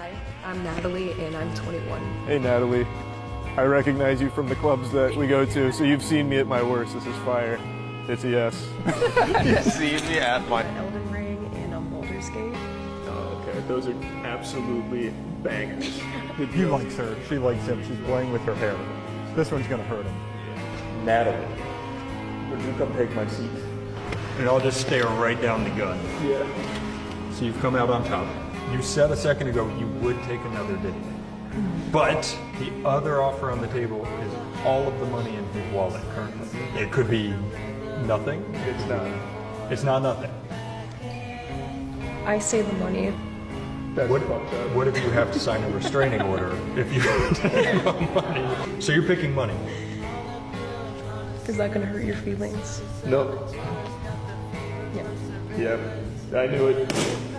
Hi, I'm Natalie and I'm 21. Hey Natalie, I recognize you from the clubs that we go to, so you've seen me at my worst. This is fire. It's a yes. You've seen me at my... Elden Ring and Baldur's Gate. Oh, okay. Those are absolutely bangers. He likes her. She likes him. She's playing with her hair. This one's gonna hurt him. Natalie, would you come take my seat? And I'll just stare right down the gun. Yeah. So you've come out on top. You said a second ago you would take another date. But the other offer on the table is all of the money in his wallet currently. It could be nothing. It's not. It's not nothing. I say the money. That's fucked up. What if you have to sign a restraining order if you take the money? So you're picking money. Is that gonna hurt your feelings? Nope. Yeah. Yep. I knew it.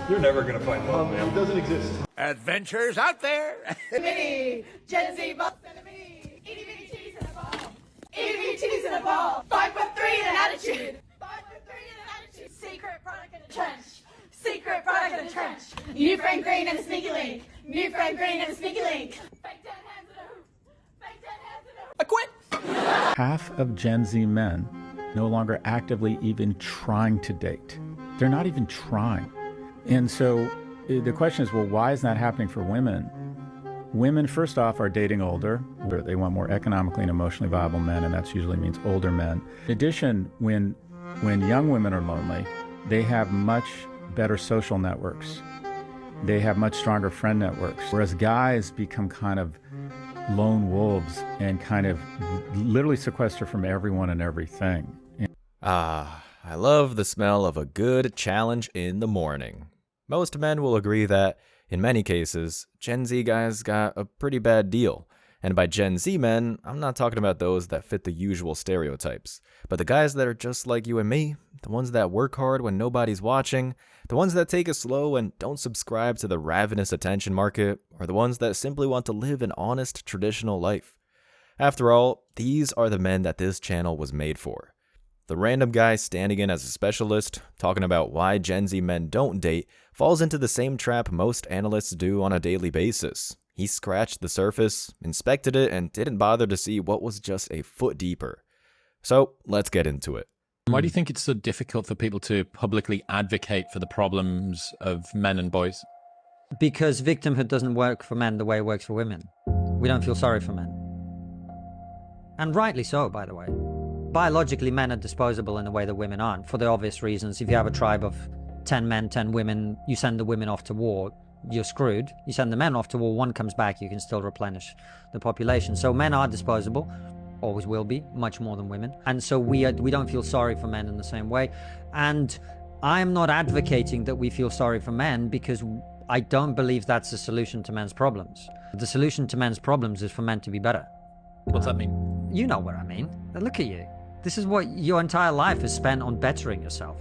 You're never gonna find love, man. It doesn't exist. Adventures out there! Mini, Gen Z bucks and a mini, itty bitty titties in a ball, itty bitty titties in a ball, 5'3" in an attitude, 5'3" in an attitude, secret product in a trench, secret product in a trench, new friend green and a sneaky link, new friend green and a sneaky link, fake dead hands in a hoop, fake dead hands in a hoop. I quit! Half of Gen Z men no longer actively even trying to date. They're not even trying. And so the question is, well, why is that happening for women? Women, first off, are dating older. They want more economically and emotionally viable men, and that usually means older men. In addition, when young women are lonely, they have much better social networks. They have much stronger friend networks, whereas guys become kind of lone wolves and kind of literally sequester from everyone and everything. I love the smell of a good challenge in the morning. Most men will agree that, in many cases, Gen Z guys got a pretty bad deal. And by Gen Z men, I'm not talking about those that fit the usual stereotypes, but the guys that are just like you and me, the ones that work hard when nobody's watching, the ones that take it slow and don't subscribe to the ravenous attention market, or the ones that simply want to live an honest, traditional life. After all, these are the men that this channel was made for. The random guy standing in as a specialist, talking about why Gen Z men don't date, falls into the same trap most analysts do on a daily basis. He scratched the surface, inspected it, and didn't bother to see what was just a foot deeper. So, let's get into it. Why do you think it's so difficult for people to publicly advocate for the problems of men and boys? Because victimhood doesn't work for men the way it works for women. We don't feel sorry for men. And rightly so, by the way. Biologically, men are disposable in a way that women aren't, for the obvious reasons. If you have a tribe of 10 men, 10 women, you send the women off to war, you're screwed. You send the men off to war, one comes back, you can still replenish the population. So men are disposable, always will be, much more than women. And so we don't feel sorry for men in the same way. And I'm not advocating that we feel sorry for men because I don't believe that's the solution to men's problems. The solution to men's problems is for men to be better. What's that mean? You know what I mean. Look at you. This is what your entire life is spent on, bettering yourself.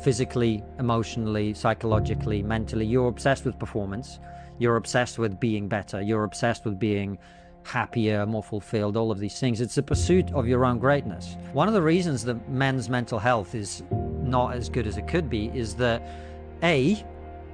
Physically, emotionally, psychologically, mentally. You're obsessed with performance. You're obsessed with being better. You're obsessed with being happier, more fulfilled, all of these things. It's a pursuit of your own greatness. One of the reasons that men's mental health is not as good as it could be is that, A,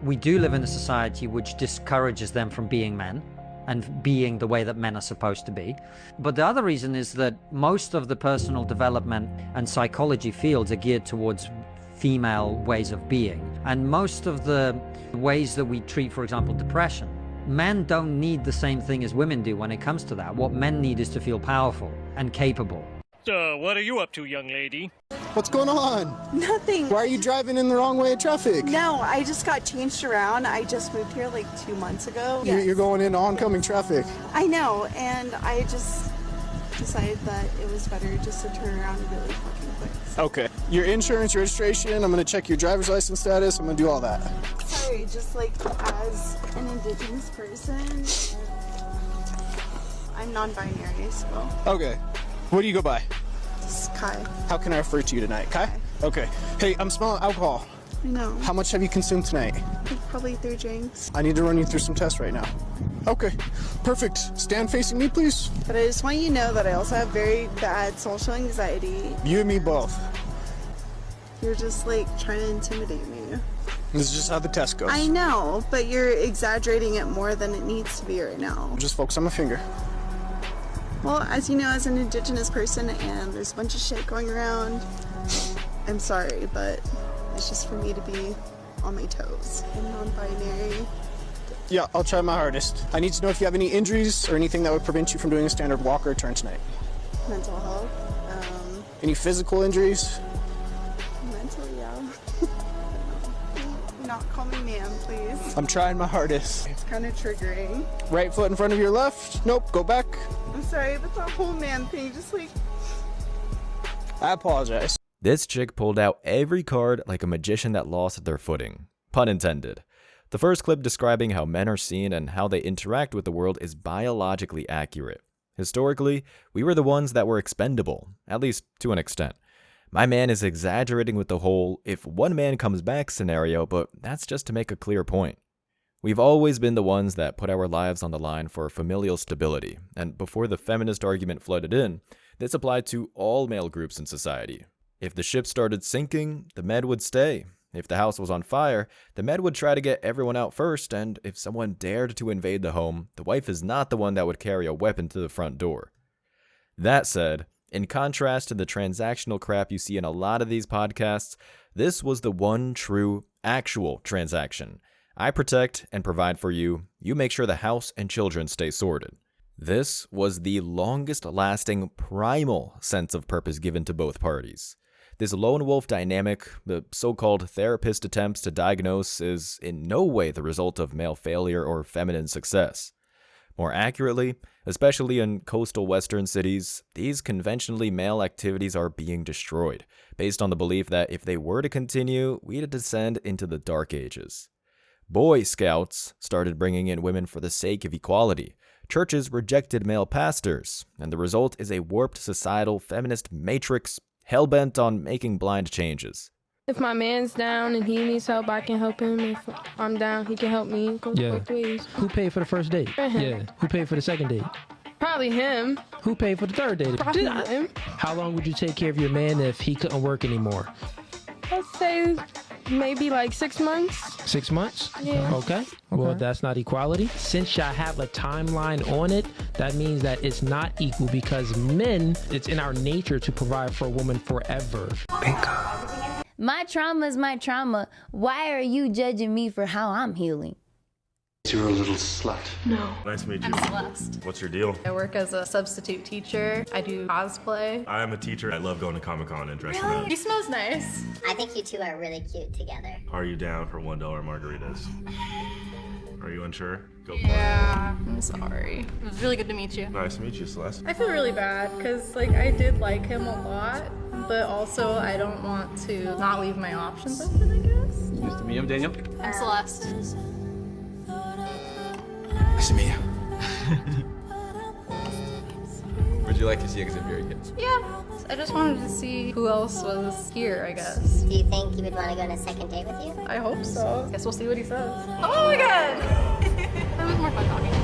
we do live in a society which discourages them from being men and being the way that men are supposed to be. But the other reason is that most of the personal development and psychology fields are geared towards female ways of being. And most of the ways that we treat, for example, depression, men don't need the same thing as women do when it comes to that. What men need is to feel powerful and capable. What are you up to, young lady? What's going on? Nothing. Why are you driving in the wrong way of traffic? No, I just got changed around. I just moved here like 2 months ago. You're going into oncoming traffic. I know, and I just decided that it was better just to turn around really fucking quick. Okay. Your insurance, your registration, I'm going to check your driver's license status, I'm going to do all that. Sorry, just like as an indigenous person, I'm non-binary, so. Okay. What do you go by? Just Kai. How can I refer to you tonight? Kai? Okay. Hey, I'm smelling alcohol. I know. How much have you consumed tonight? Like probably 3 drinks. I need to run you through some tests right now. Okay. Perfect. Stand facing me, please. But I just want you to know that I also have very bad social anxiety. You and me both. You're just like trying to intimidate me. This is just how the test goes. I know, but you're exaggerating it more than it needs to be right now. Just focus on my finger. Well, as you know, as an Indigenous person, and there's a bunch of shit going around, I'm sorry, but it's just for me to be on my toes. I'm non-binary. Yeah, I'll try my hardest. I need to know if you have any injuries or anything that would prevent you from doing a standard walk or a turn tonight. Mental health. Any physical injuries? Mental, yeah. Not call me ma'am, please. I'm trying my hardest. It's kind of triggering. Right foot in front of your left. Nope, go back. I'm sorry, but the whole man thing, just like... I apologize. This chick pulled out every card like a magician that lost their footing. Pun intended. The first clip describing how men are seen and how they interact with the world is biologically accurate. Historically, we were the ones that were expendable, at least to an extent. My man is exaggerating with the whole "if one man comes back" scenario, but that's just to make a clear point. We've always been the ones that put our lives on the line for familial stability, and before the feminist argument flooded in, this applied to all male groups in society. If the ship started sinking, the men would stay. If the house was on fire, the men would try to get everyone out first, and if someone dared to invade the home, the wife is not the one that would carry a weapon to the front door. That said, in contrast to the transactional crap you see in a lot of these podcasts, this was the one true, actual transaction. I protect and provide for you. You make sure the house and children stay sorted. This was the longest-lasting, primal sense of purpose given to both parties. This lone wolf dynamic, the so-called therapist attempts to diagnose, is in no way the result of male failure or feminine success. More accurately, especially in coastal western cities, these conventionally male activities are being destroyed, based on the belief that if they were to continue, we'd descend into the Dark Ages. Boy Scouts started bringing in women for the sake of equality. Churches rejected male pastors, and the result is a warped societal feminist matrix hell-bent on making blind changes. If my man's down and he needs help, I can help him. If I'm down, he can help me. It goes both ways. Who paid for the first date? Yeah. Who paid for the second date? Probably him. Who paid for the third date? Probably him. How long would you take care of your man if he couldn't work anymore? Let's say maybe like 6 months. 6 months? Yeah. Okay. Well, that's not equality. Since y'all have a timeline on it, that means that it's not equal because men, it's in our nature to provide for a woman forever. My trauma is my trauma. Why are you judging me for how I'm healing? You're a little slut. No. Nice to meet you. I'm Celeste. What's your deal? I work as a substitute teacher. I do cosplay. I'm a teacher. I love going to Comic-Con and dressing up. He smells nice. I think you two are really cute together. Are you down for $1 margaritas? Are you unsure? Go for Yeah, I'm sorry. It was really good to meet you. it. Nice to meet you, Celeste. I feel really bad because like I did like him a lot, but also I don't want to not leave my options open, I guess. Nice to meet you. I'm Daniel. I'm Celeste. Nice to meet you. Would you like to see exhibit your kids? Yeah, I just wanted to see who else was here, I guess. Do you think you would want to go on a second date with you? I hope so. Guess we'll see what he says. Oh my god! That was more fun talking to you.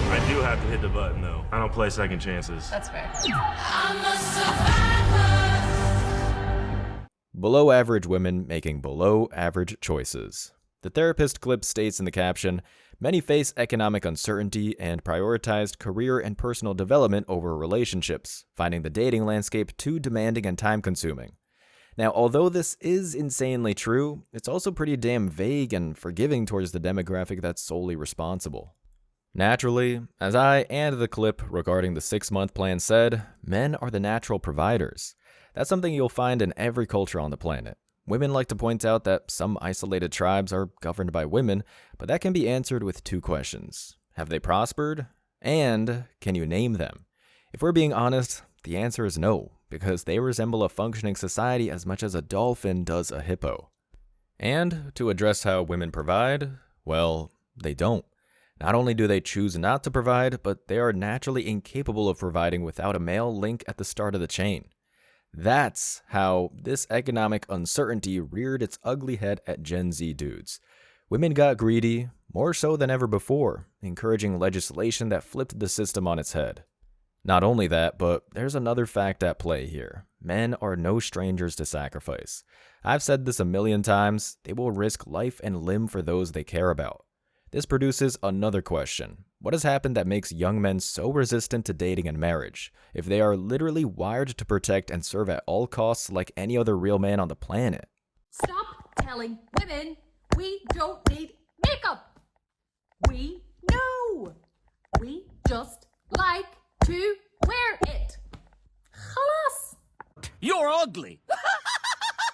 I do have to hit the button, though. I don't play second chances. That's fair. Below average women making below average choices. The therapist clip states in the caption, many face economic uncertainty and prioritized career and personal development over relationships, finding the dating landscape too demanding and time-consuming. Now, although this is insanely true, it's also pretty damn vague and forgiving towards the demographic that's solely responsible. Naturally, as I and the clip regarding the 6-month plan said, men are the natural providers. That's something you'll find in every culture on the planet. Women like to point out that some isolated tribes are governed by women, but that can be answered with 2 questions. Have they prospered? And can you name them? If we're being honest, the answer is no, because they resemble a functioning society as much as a dolphin does a hippo. And to address how women provide, well, they don't. Not only do they choose not to provide, but they are naturally incapable of providing without a male link at the start of the chain. That's how this economic uncertainty reared its ugly head at Gen Z dudes. Women got greedy, more so than ever before, encouraging legislation that flipped the system on its head. Not only that, but there's another fact at play here. men are no strangers to sacrifice. I've said this a million times, they will risk life and limb for those they care about. This produces another question. What has happened that makes young men so resistant to dating and marriage, if they are literally wired to protect and serve at all costs like any other real man on the planet? Stop telling women we don't need makeup. We know. We just like to wear it. Halas. You're ugly.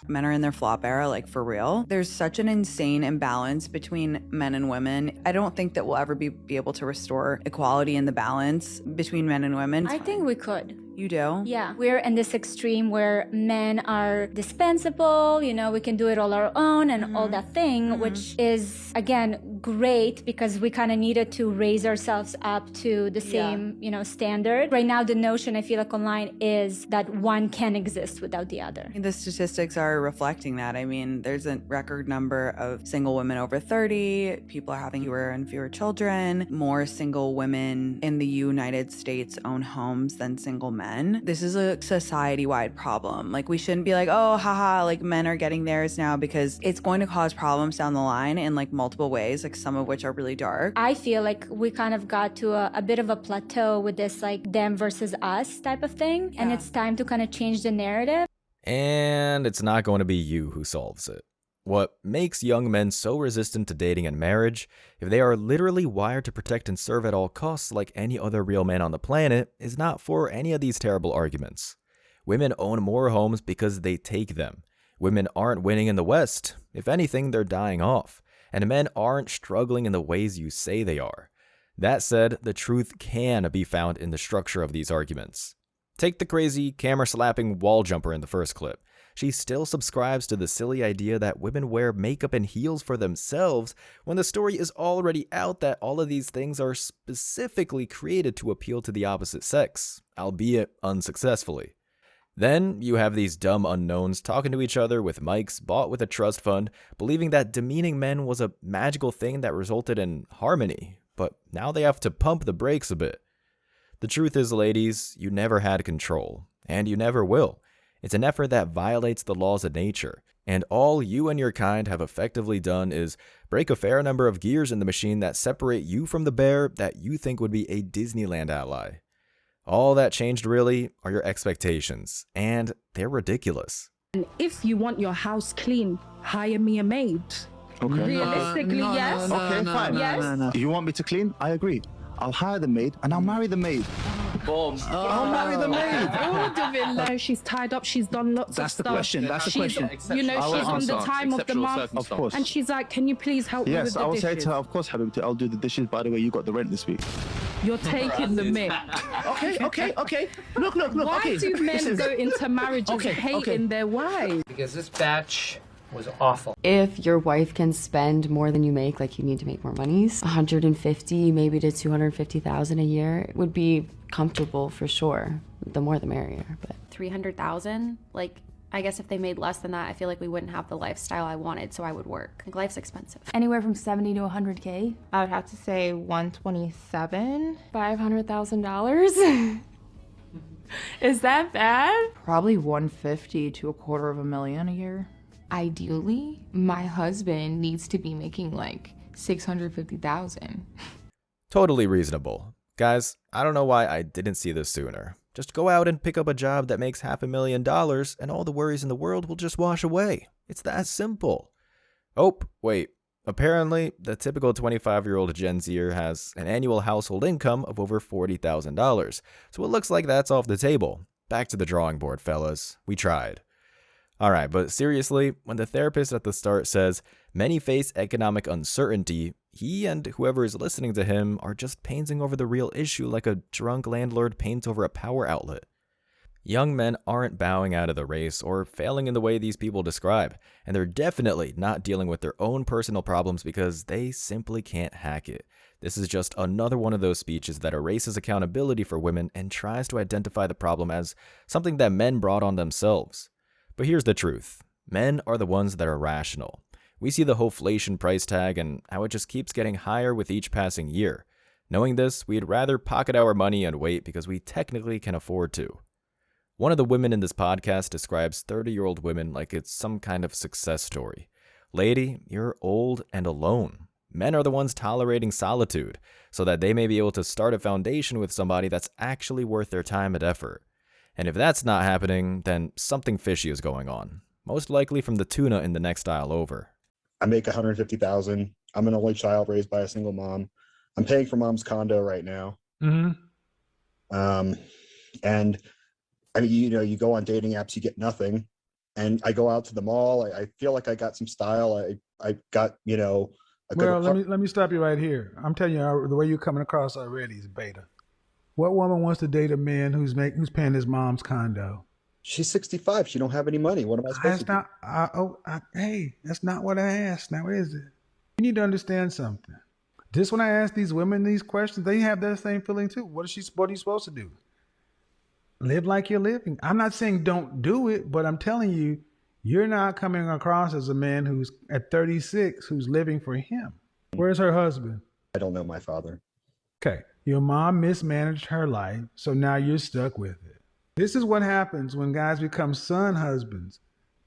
Men are in their flop era, like for real. There's such an insane imbalance between men and women. I don't think that we'll ever be able to restore equality in the balance between men and women. I think we could. You do? Yeah. We're in this extreme where men are dispensable, you know, we can do it all our own and all that thing, which is, again, great because we kind of needed to raise ourselves up to the same, you know, standard. Right now, the notion I feel like online is that one can exist without the other. The statistics are reflecting that. I mean, there's a record number of single women over 30. People are having fewer and fewer children. More single women in the United States own homes than single men. This is a society-wide problem. Like, we shouldn't be like, oh, haha, like men are getting theirs now, because it's going to cause problems down the line in like multiple ways, like some of which are really dark. I feel like we kind of got to a bit of a plateau with this like them versus us type of thing. And it's time to kind of change the narrative. And it's not going to be you who solves it. What makes young men so resistant to dating and marriage, if they are literally wired to protect and serve at all costs like any other real man on the planet, is not for any of these terrible arguments. Women own more homes because they take them. Women aren't winning in the West. If anything, they're dying off. And men aren't struggling in the ways you say they are. That said, the truth can be found in the structure of these arguments. Take the crazy, camera-slapping wall jumper in the first clip. She still subscribes to the silly idea that women wear makeup and heels for themselves when the story is already out that all of these things are specifically created to appeal to the opposite sex, albeit unsuccessfully. Then you have these dumb unknowns talking to each other with mics bought with a trust fund, believing that demeaning men was a magical thing that resulted in harmony, but now they have to pump the brakes a bit. The truth is, ladies, you never had control, and you never will. It's an effort that violates the laws of nature, and all you and your kind have effectively done is break a fair number of gears in the machine that separate you from the bear that you think would be a Disneyland ally. All that changed really are your expectations, and they're ridiculous. And if you want your house clean, hire me a maid. Okay. Realistically, yes. Okay, fine. Yes. You want me to clean? I agree. I'll hire the maid and I'll marry the maid. Boom. I'll marry the maid. No, she's tied up. She's done lots That's of the stuff. question. That's the question. You know, she's on the time of the month. Of course. And she's like, can you please help me with Yes, the I will dishes? say to her, of course, Habib, I'll do the dishes. By the way, you got the rent this week. You're taking the mick. Okay. Look. Why okay. do men go into marriages hating their wives? Because this batch was awful. If your wife can spend more than you make, like you need to make more monies, 150 maybe to 250,000 a year would be comfortable for sure. The more the merrier. But 300,000, like I guess if they made less than that, I feel like we wouldn't have the lifestyle I wanted, so I would work. Like life's expensive. Anywhere from 70 to 100K. I would have to say 127. $500,000. Is that bad? Probably 150 to $250,000 a year. ideally, my husband needs to be making like 650,000. Totally reasonable. Guys, I don't know why I didn't see this sooner. Just go out and pick up a job that makes $500,000 and all the worries in the world will just wash away. It's that simple. Oh, wait. Apparently, the typical 25-year-old Gen Zer has an annual household income of over $40,000. So it looks like that's off the table. Back to the drawing board, fellas. We tried. Alright, but seriously, when the therapist at the start says many face economic uncertainty, he and whoever is listening to him are just painting over the real issue like a drunk landlord paints over a power outlet. Young men aren't bowing out of the race or failing in the way these people describe, and they're definitely not dealing with their own personal problems because they simply can't hack it. This is just another one of those speeches that erases accountability for women and tries to identify the problem as something that men brought on themselves. But here's the truth. Men are the ones that are rational. We see the wholeflation price tag and how it just keeps getting higher with each passing year. Knowing this, we'd rather pocket our money and wait because we technically can afford to. One of the women in this podcast describes 30-year-old women like it's some kind of success story. Lady, you're old and alone. Men are the ones tolerating solitude so that they may be able to start a foundation with somebody that's actually worth their time and effort. And if that's not happening, then something fishy is going on. Most likely from the tuna in the next aisle over. I make $150,000. I'm an only child raised by a single mom. I'm paying for mom's condo right now. Mm-hmm. And I mean, you go on dating apps, you get nothing. And I go out to the mall. I feel like I got some style. I got, a good Well, let me stop you right here. I'm telling you, the way you're coming across already is beta. What woman wants to date a man who's paying his mom's condo? She's 65. She don't have any money. What am I supposed to do? Hey, that's not what I asked. Now, is it? You need to understand something. Just when I ask these women these questions, they have that same feeling too. What are you supposed to do? Live like you're living. I'm not saying don't do it, but I'm telling you, you're not coming across as a man who's at 36 who's living for him. Where's her husband? I don't know my father. Okay. Your mom mismanaged her life, so now you're stuck with it. This is what happens when guys become son husbands.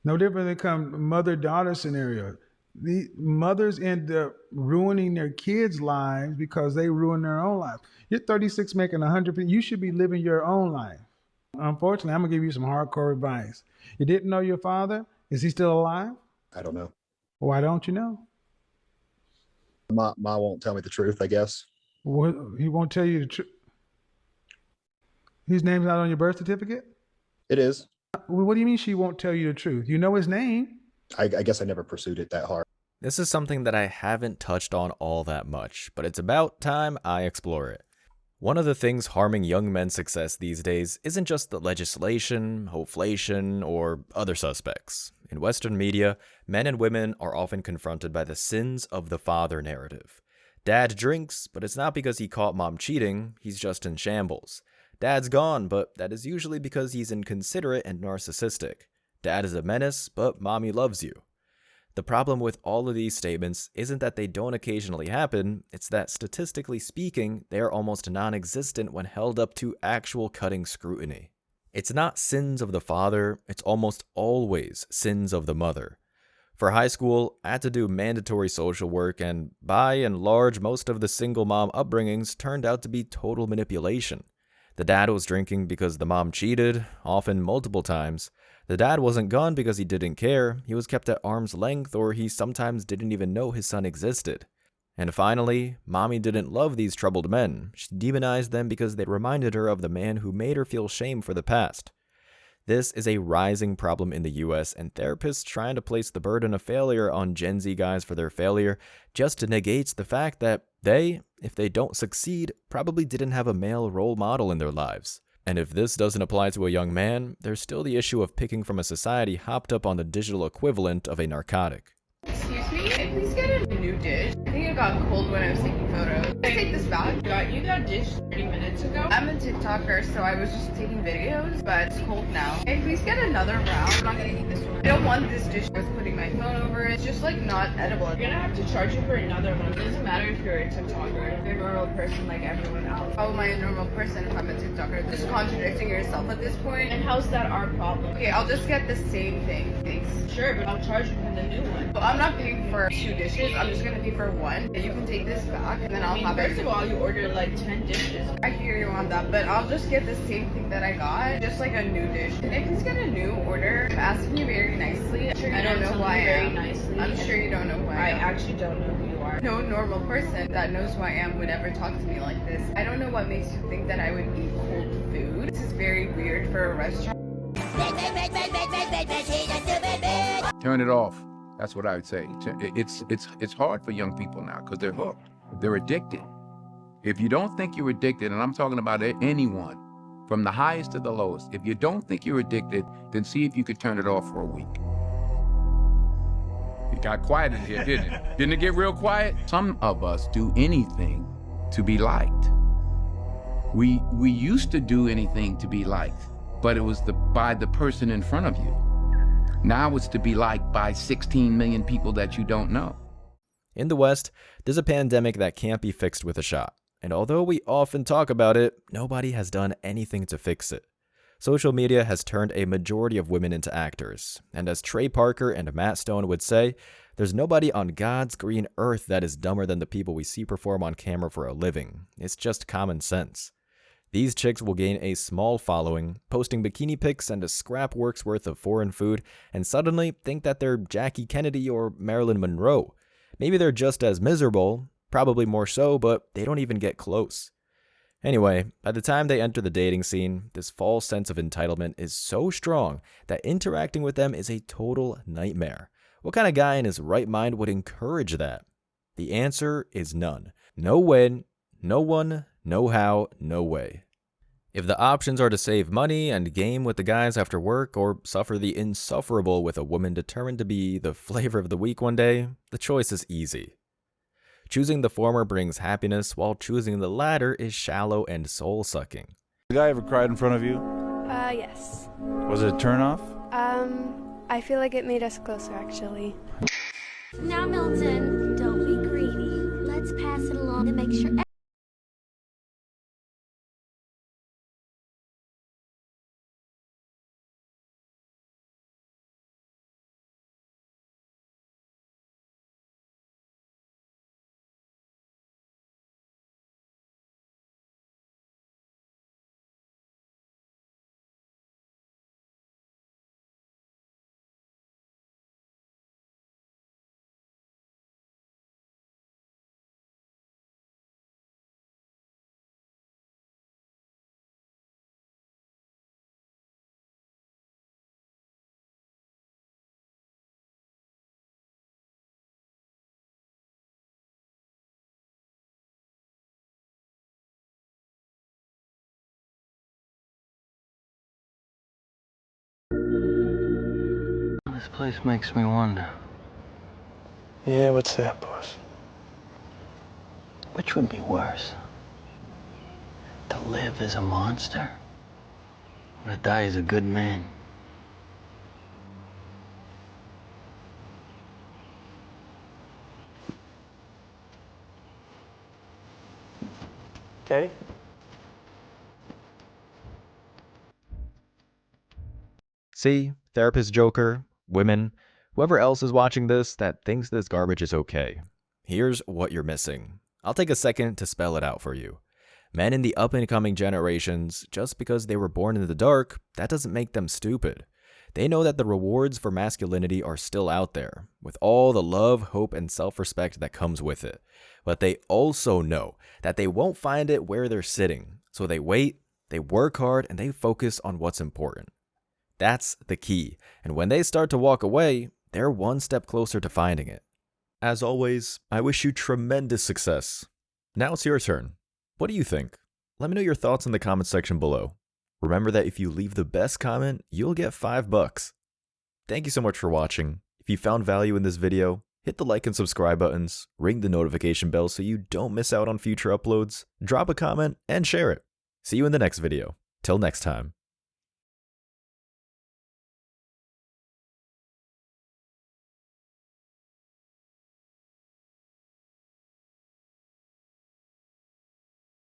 No different than become mother-daughter scenario. The mothers end up ruining their kids' lives because they ruin their own life. You're 36 making 100. You should be living your own life. Unfortunately, I'm going to give you some hardcore advice. You didn't know your father? Is he still alive? I don't know. Why don't you know? Ma won't tell me the truth, I guess. Well, he won't tell you the truth. His name's not on your birth certificate? It is. Well, what do you mean she won't tell you the truth? You know his name. I guess I never pursued it that hard. This is something that I haven't touched on all that much, but it's about time I explore it. One of the things harming young men's success these days isn't just the legislation, hoflation, or other suspects. In Western media, men and women are often confronted by the sins of the father narrative. Dad drinks, but it's not because he caught mom cheating, he's just in shambles. Dad's gone, but that is usually because he's inconsiderate and narcissistic. Dad is a menace, but mommy loves you. The problem with all of these statements isn't that they don't occasionally happen, it's that statistically speaking, they are almost non-existent when held up to actual cutting scrutiny. It's not sins of the father, it's almost always sins of the mother. For high school, I had to do mandatory social work, and by and large, most of the single mom upbringings turned out to be total manipulation. The dad was drinking because the mom cheated, often multiple times. The dad wasn't gone because he didn't care, he was kept at arm's length, or he sometimes didn't even know his son existed. And finally, mommy didn't love these troubled men. She demonized them because they reminded her of the man who made her feel shame for the past. This is a rising problem in the US, and therapists trying to place the burden of failure on Gen Z guys for their failure just negates the fact that they, if they don't succeed, probably didn't have a male role model in their lives. And if this doesn't apply to a young man, there's still the issue of picking from a society hopped up on the digital equivalent of a narcotic. Excuse me, please get a new dish. I think it got cold when I was taking photos. Can I take this back? You got dished 30 minutes ago. I'm a TikToker, so I was just taking videos, but it's cold now. Hey, please get another round. I'm not gonna eat this one. I don't want this dish. I was putting my phone over it. It's just like not edible. You're gonna have to charge you for another one. It doesn't matter if you're a TikToker. You're a normal person like everyone else. How am I a normal person if I'm a TikToker? Just contradicting yourself at this point. And how's that our problem? Okay, I'll just get the same thing. Thanks. Sure, but I'll charge you for the new one. Well, I'm not paying for 2 dishes. I'm just gonna pay for 1. You can take this back, and then I'll have it. First of all, you ordered like 10 dishes. I hear you on that, but I'll just get the same thing that I got, just like a new dish. Can I please get a new order? I'm asking you very nicely. I'm sure you don't know who I am. I'm sure you don't know who I am. I actually don't know who you are. No normal person that knows who I am would ever talk to me like this. I don't know what makes you think that I would eat cold food. This is very weird for a restaurant. Turn it off. That's what I would say. It's hard for young people now because they're hooked. They're addicted. If you don't think you're addicted, and I'm talking about anyone, from the highest to the lowest, if you don't think you're addicted, then see if you could turn it off for a week. It got quiet in here, didn't it? Didn't it get real quiet? Some of us do anything to be liked. We used to do anything to be liked, but it was by the person in front of you. Now it's to be liked by 16 million people that you don't know. In the West, there's a pandemic that can't be fixed with a shot. And although we often talk about it, nobody has done anything to fix it. Social media has turned a majority of women into actors, and as Trey Parker and Matt Stone would say, there's nobody on God's green earth that is dumber than the people we see perform on camera for a living. It's just common sense. These chicks will gain a small following, posting bikini pics and a scrap work's worth of foreign food, and suddenly think that they're Jackie Kennedy or Marilyn Monroe. Maybe they're just as miserable, probably more so, but they don't even get close. Anyway, by the time they enter the dating scene, this false sense of entitlement is so strong that interacting with them is a total nightmare. What kind of guy in his right mind would encourage that? The answer is none. No when, no one, no how, no way. If the options are to save money and game with the guys after work, or suffer the insufferable with a woman determined to be the flavor of the week one day, the choice is easy. Choosing the former brings happiness, while choosing the latter is shallow and soul-sucking. The guy ever cried in front of you? Yes. Was it a turnoff? I feel like it made us closer, actually. Now, Milton, don't be greedy. Let's pass it along and make sure. This place makes me wonder. Yeah, what's that, boss? Which would be worse? To live as a monster? Or to die as a good man? Okay. See, therapist Joker, women, whoever else is watching this that thinks this garbage is okay. Here's what you're missing. I'll take a second to spell it out for you. Men in the up-and-coming generations, just because they were born in the dark, that doesn't make them stupid. They know that the rewards for masculinity are still out there, with all the love, hope, and self-respect that comes with it. But they also know that they won't find it where they're sitting, so they wait, they work hard, and they focus on what's important. That's the key, and when they start to walk away, they're one step closer to finding it. As always, I wish you tremendous success. Now it's your turn. What do you think? Let me know your thoughts in the comment section below. Remember that if you leave the best comment, you'll get $5. Thank you so much for watching. If you found value in this video, hit the like and subscribe buttons, ring the notification bell so you don't miss out on future uploads, drop a comment, and share it. See you in the next video. Till next time.